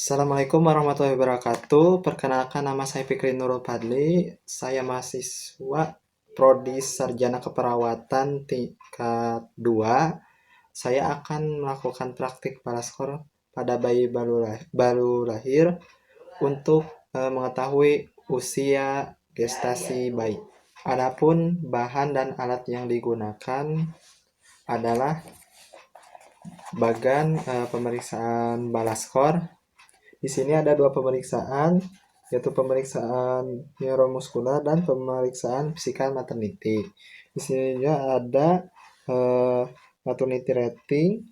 Assalamualaikum warahmatullahi wabarakatuh. Perkenalkan, nama saya Fikri Nurul Fadli. Saya mahasiswa Prodi Sarjana Keperawatan tingkat 2. Saya akan melakukan praktik paraskor pada bayi baru lahir untuk mengetahui usia gestasi bayi. Adapun bahan dan alat yang digunakan adalah bagan pemeriksaan balaskor. Di sini ada dua pemeriksaan, yaitu pemeriksaan neuromuskular dan pemeriksaan physical maternity. Di sini juga ada maternity rating,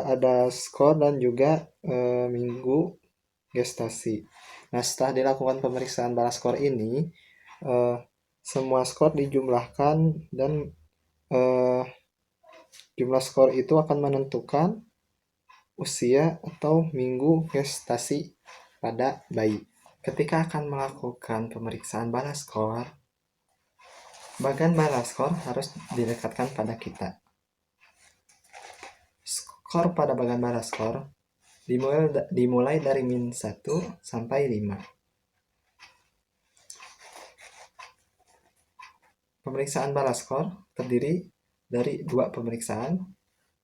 ada skor dan juga minggu gestasi. Nah, setelah dilakukan pemeriksaan balaskor ini, semua skor dijumlahkan dan jumlah skor itu akan menentukan usia atau minggu gestasi pada bayi. Ketika akan melakukan pemeriksaan balaskor, bagan balaskor harus didekatkan pada kita. Skor pada bagan balaskor dimulai dari -1 sampai 5. Pemeriksaan balaskor terdiri dari dua pemeriksaan.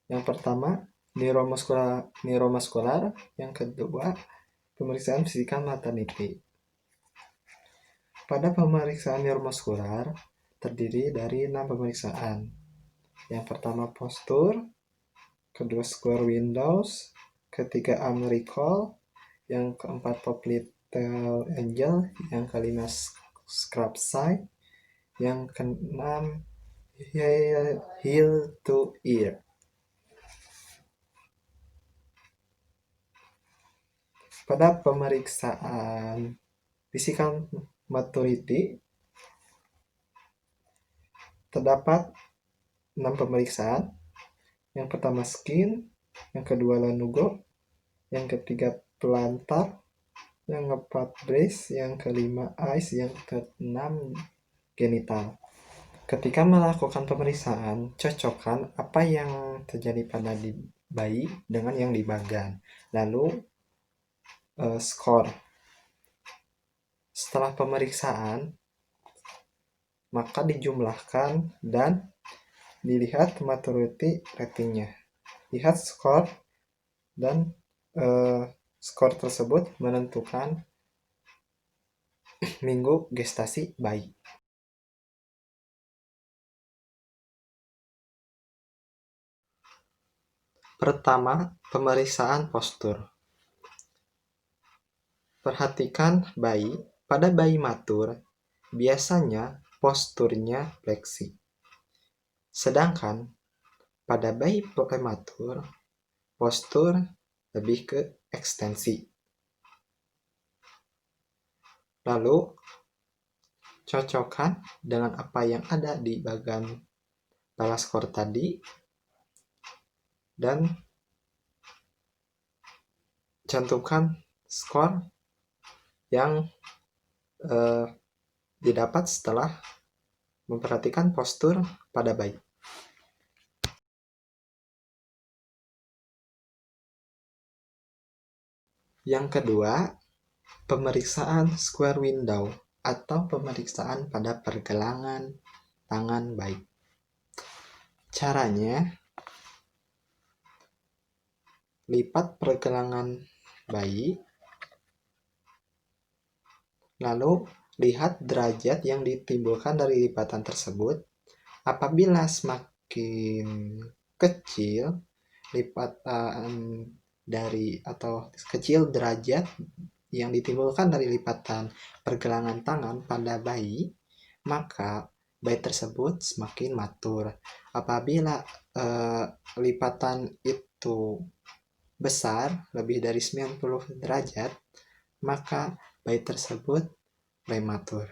Yang pertama, neuromuskular, yang kedua, pemeriksaan physical maternity. Pada pemeriksaan neuromuskular terdiri dari 6 pemeriksaan. Yang pertama postur, kedua square windows, ketiga arm recall, yang keempat popliteal angle, yang kelima scrap side, yang keenam heel to ear. Pada pemeriksaan physical maturity terdapat 6 pemeriksaan. Yang pertama skin, yang kedua lanugo, yang ketiga plantar, yang keempat breast, yang kelima eyes, yang keenam genital. Ketika melakukan pemeriksaan, cocokkan apa yang terjadi pada bayi dengan yang di bagan. Lalu skor. Setelah pemeriksaan, maka dijumlahkan dan dilihat maturity ratingnya. Lihat skor dan skor tersebut menentukan minggu gestasi bayi. Pertama, pemeriksaan postur. Perhatikan bayi. Pada bayi matur, biasanya posturnya fleksi. Sedangkan pada bayi prematur, postur lebih ke ekstensi. Lalu, cocokkan dengan apa yang ada di bagan balaskor tadi dan cantumkan skor yang didapat setelah memperhatikan postur pada bayi. Yang kedua, pemeriksaan square window atau pemeriksaan pada pergelangan tangan bayi. Caranya, lipat pergelangan bayi, lalu lihat derajat yang ditimbulkan dari lipatan tersebut. Apabila semakin kecil lipatan dari atau kecil derajat yang ditimbulkan dari lipatan pergelangan tangan pada bayi, maka bayi tersebut semakin matur. Apabila lipatan itu besar, lebih dari 90 derajat, maka bayi tersebut prematur.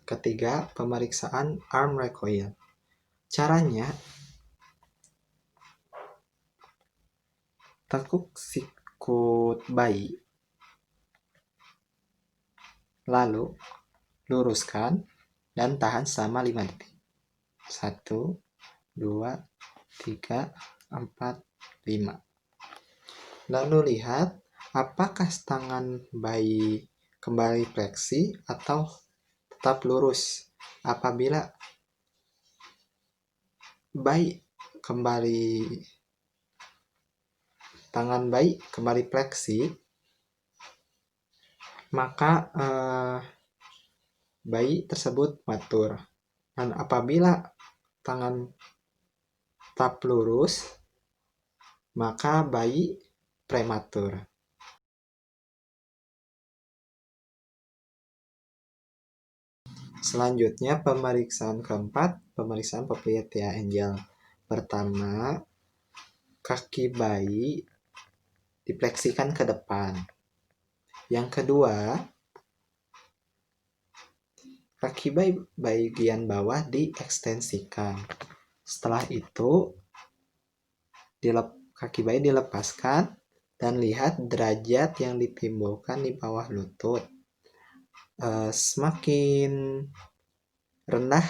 Ketiga, pemeriksaan arm recoil. Caranya, tekuk sikut bayi, lalu luruskan dan tahan selama 5 detik. 1, 2, 3, 4, 5. Lalu lihat apakah tangan bayi kembali fleksi atau tetap lurus. Apabila tangan bayi kembali fleksi, maka bayi tersebut matur. Dan apabila tangan tetap lurus, maka bayi prematur. Selanjutnya pemeriksaan keempat, pemeriksaan Popliteal Angel. Pertama, kaki bayi difleksikan ke depan. Yang kedua, kaki bayi bagian bawah diekstensikan. Setelah itu, kaki bayi dilepaskan dan lihat derajat yang ditimbulkan di bawah lutut. Semakin rendah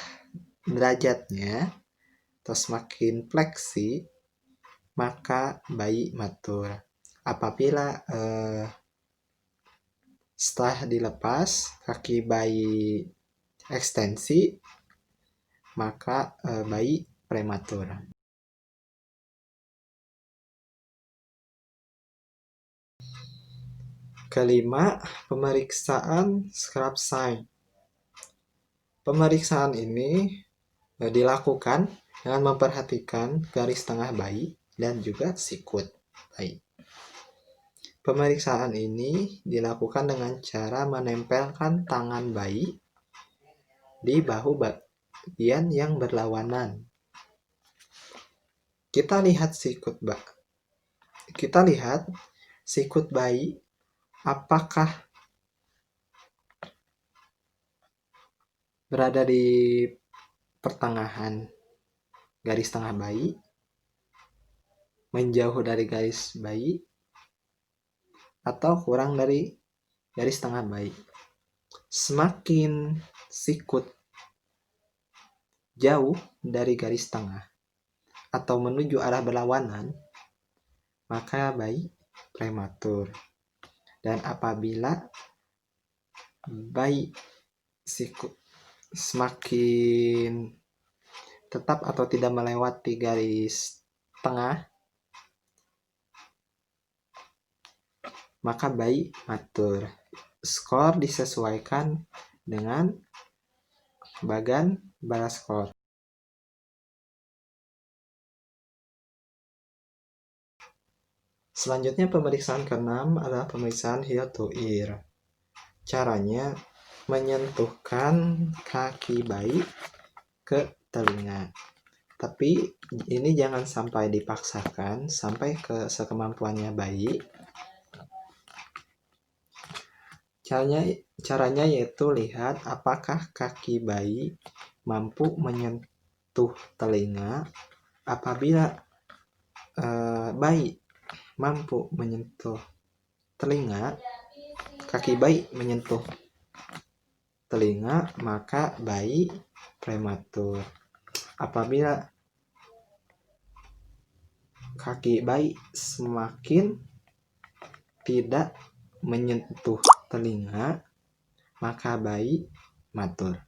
derajatnya atau semakin fleksi, maka bayi matur. Apabila setelah dilepas kaki bayi ekstensi, maka bayi prematur. Kelima, pemeriksaan scrap sign. Pemeriksaan ini dilakukan dengan memperhatikan garis tengah bayi dan juga sikut bayi. Pemeriksaan ini dilakukan dengan cara menempelkan tangan bayi di bahu bagian yang berlawanan. Kita lihat sikut bayi apakah berada di pertengahan garis tengah bayi, menjauh dari garis bayi, atau kurang dari garis tengah bayi. Semakin sikut jauh dari garis tengah atau menuju arah berlawanan, maka bayi prematur. Dan apabila bayi sikut semakin tetap atau tidak melewati garis tengah, maka bayi matur. Skor disesuaikan dengan bagan balas skor. Selanjutnya pemeriksaan ke-6 adalah pemeriksaan heel to ear. Caranya menyentuhkan kaki bayi ke telinga. Tapi ini jangan sampai dipaksakan, sampai ke sekemampuannya bayi. Caranya yaitu lihat apakah kaki bayi mampu menyentuh telinga. Apabila bayi mampu menyentuh telinga, kaki bayi menyentuh telinga, maka bayi prematur. Apabila kaki bayi semakin tidak menyentuh telinga, maka bayi matur.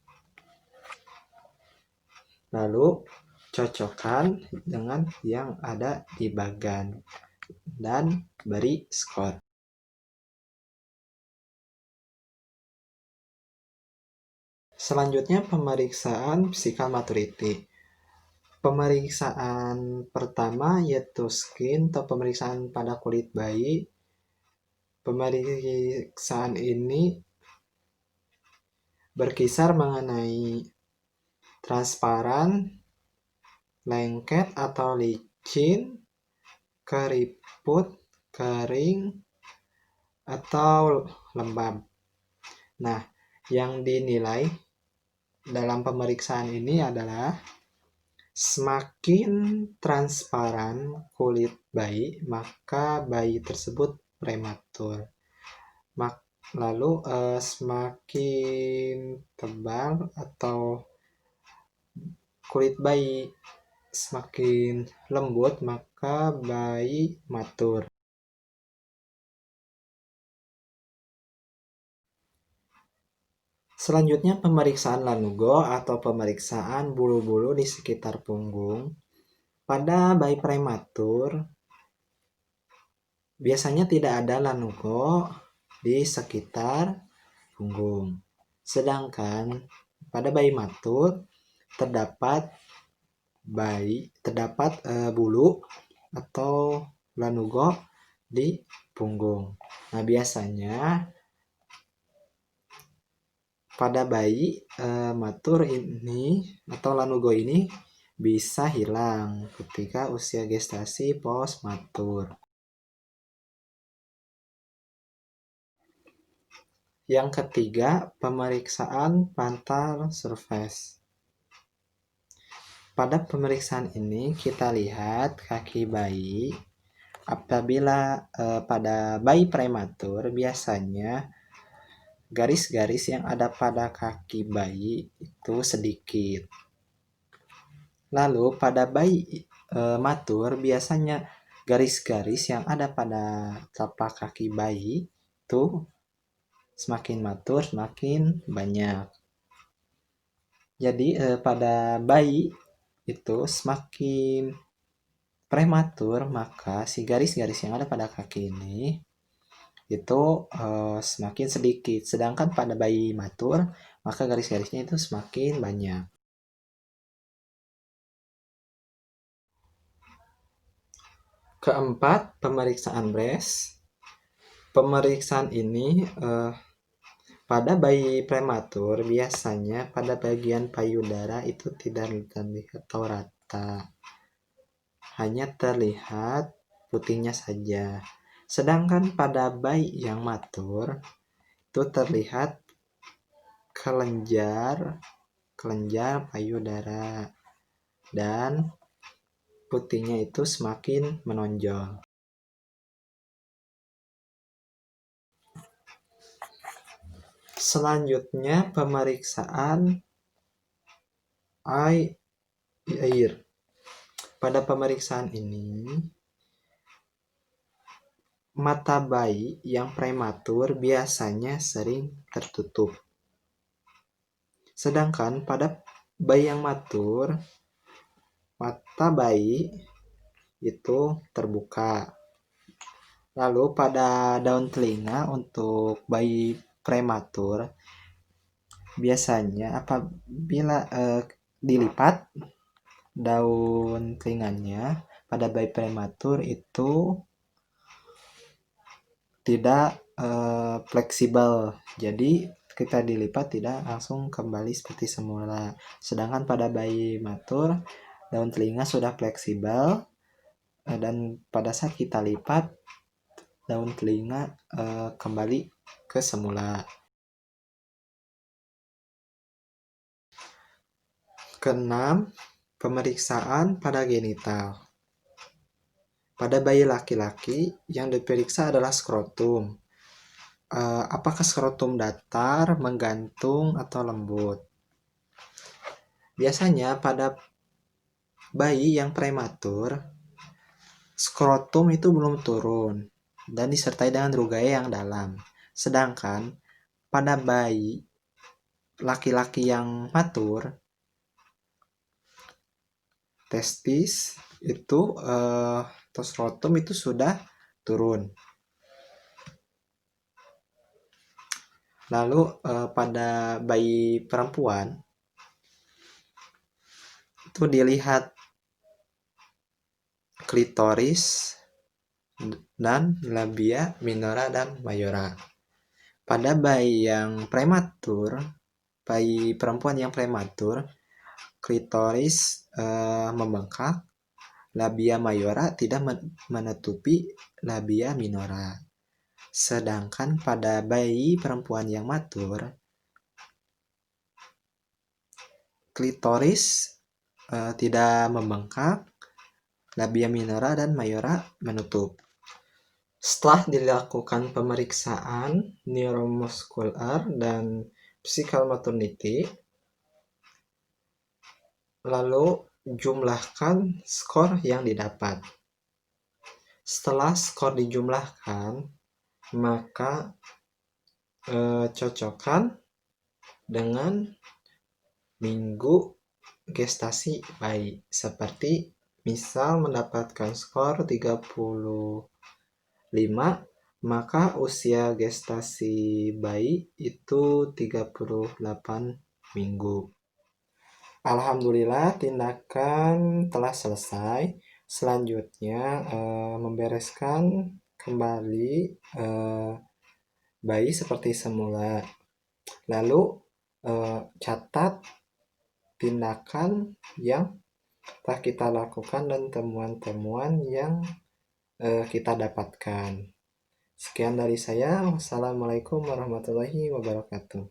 Lalu cocokkan dengan yang ada di bagan dan beri skor. Selanjutnya pemeriksaan physical maturity. Pemeriksaan pertama yaitu skin atau pemeriksaan pada kulit bayi. Pemeriksaan ini berkisar mengenai transparan, lengket atau licin, keriput, kering, atau lembab. Nah, yang dinilai dalam pemeriksaan ini adalah semakin transparan kulit bayi, maka bayi tersebut prematur. Lalu semakin tebal atau kulit bayi semakin lembut, maka bayi matur. Selanjutnya pemeriksaan lanugo atau pemeriksaan bulu-bulu di sekitar punggung. Pada bayi prematur, biasanya tidak ada lanugo di sekitar punggung. Sedangkan pada bayi matur terdapat bulu atau lanugo di punggung. Nah, biasanya pada bayi matur ini atau lanugo ini bisa hilang ketika usia gestasi postmatur. Yang ketiga, pemeriksaan plantar surface. Pada pemeriksaan ini kita lihat kaki bayi. Apabila pada bayi prematur, biasanya garis-garis yang ada pada kaki bayi itu sedikit. Lalu pada bayi matur, biasanya garis-garis yang ada pada telapak kaki bayi itu semakin matur semakin banyak. Jadi pada bayi itu semakin prematur, maka si garis-garis yang ada pada kaki ini itu semakin sedikit. Sedangkan pada bayi matur, maka garis-garisnya itu semakin banyak. Keempat, pemeriksaan Bres. Pemeriksaan ini pada bayi prematur biasanya pada bagian payudara itu tidak terlihat atau rata. Hanya terlihat putihnya saja. Sedangkan pada bayi yang matur itu terlihat kelenjar payudara dan putihnya itu semakin menonjol. Selanjutnya pemeriksaan air. Pada pemeriksaan ini mata bayi yang prematur biasanya sering tertutup. Sedangkan pada bayi yang matur, mata bayi itu terbuka. Lalu pada daun telinga untuk bayi prematur, biasanya apabila dilipat daun telinganya pada bayi prematur itu tidak fleksibel. Jadi kita dilipat tidak langsung kembali seperti semula. Sedangkan pada bayi matur daun telinga sudah fleksibel dan pada saat kita lipat daun telinga kembali ke semula. Keenam, pemeriksaan pada genital. Pada bayi laki-laki yang diperiksa adalah skrotum. Apakah skrotum datar, menggantung, atau lembut? Biasanya pada bayi yang prematur, skrotum itu belum turun dan disertai dengan rugaya yang dalam. Sedangkan pada bayi laki-laki yang matur, testis itu atau skrotum itu sudah turun. Lalu pada bayi perempuan itu dilihat klitoris dan labia minora dan mayora. Pada bayi yang prematur, bayi perempuan yang prematur, klitoris membengkak, labia mayora tidak menutupi labia minora. Sedangkan pada bayi perempuan yang matur, klitoris tidak membengkak, labia minora dan mayora menutup. Setelah dilakukan pemeriksaan neuromuskular dan physical maternity, lalu jumlahkan skor yang didapat. Setelah skor dijumlahkan, maka cocokkan dengan minggu gestasi bayi. Seperti misal mendapatkan skor 35, maka usia gestasi bayi itu 38 minggu. Alhamdulillah, tindakan telah selesai. Selanjutnya membereskan kembali bayi seperti semula. Lalu catat tindakan yang telah kita lakukan dan temuan-temuan yang kita dapatkan. Sekian dari saya. Wassalamualaikum warahmatullahi wabarakatuh.